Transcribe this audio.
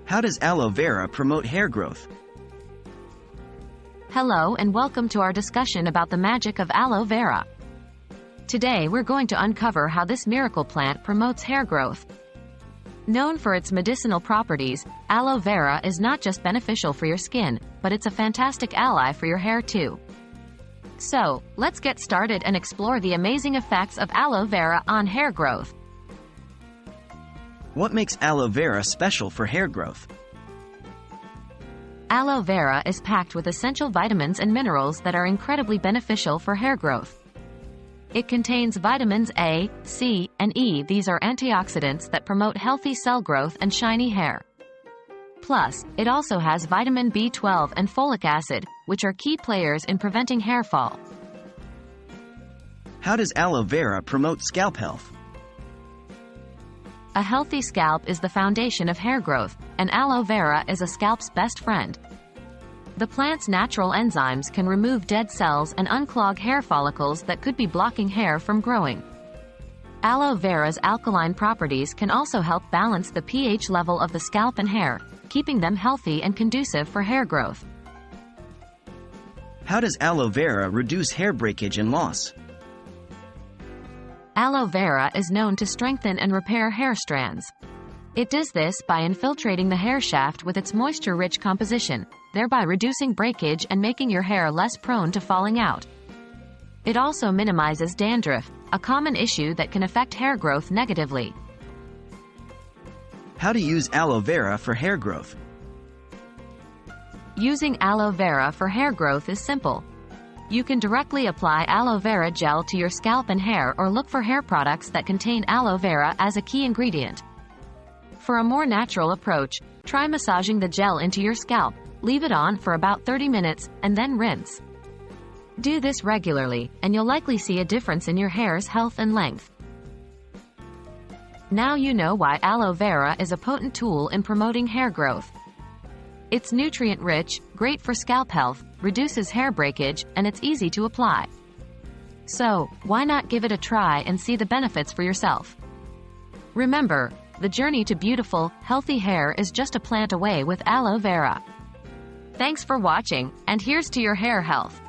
How does aloe vera promote hair growth? Hello and welcome to our discussion about the magic of aloe vera. Today we're going to uncover how this miracle plant promotes hair growth. Known for its medicinal properties, aloe vera is not just beneficial for your skin, but it's a fantastic ally for your hair too. So, let's get started and explore the amazing effects of aloe vera on hair growth. What makes aloe vera special for hair growth? Aloe vera is packed with essential vitamins and minerals that are incredibly beneficial for hair growth. It contains vitamins A, C, and E. These are antioxidants that promote healthy cell growth and shiny hair. Plus, it also has vitamin B12 and folic acid, which are key players in preventing hair fall. How does aloe vera promote scalp health? A healthy scalp is the foundation of hair growth, and aloe vera is a scalp's best friend. The plant's natural enzymes can remove dead cells and unclog hair follicles that could be blocking hair from growing. Aloe vera's alkaline properties can also help balance the pH level of the scalp and hair, keeping them healthy and conducive for hair growth. How does aloe vera reduce hair breakage and loss? Aloe vera is known to strengthen and repair hair strands. It does this by infiltrating the hair shaft with its moisture-rich composition, thereby reducing breakage and making your hair less prone to falling out. It also minimizes dandruff, a common issue that can affect hair growth negatively. How to use aloe vera for hair growth? Using aloe vera for hair growth is simple. You can directly apply aloe vera gel to your scalp and hair or look for hair products that contain aloe vera as a key ingredient. For a more natural approach, try massaging the gel into your scalp, leave it on for about 30 minutes, and then rinse. Do this regularly, and you'll likely see a difference in your hair's health and length. Now you know why aloe vera is a potent tool in promoting hair growth. It's nutrient-rich, great for scalp health, reduces hair breakage, and it's easy to apply. So, why not give it a try and see the benefits for yourself? Remember, the journey to beautiful, healthy hair is just a plant away with aloe vera. Thanks for watching, and here's to your hair health.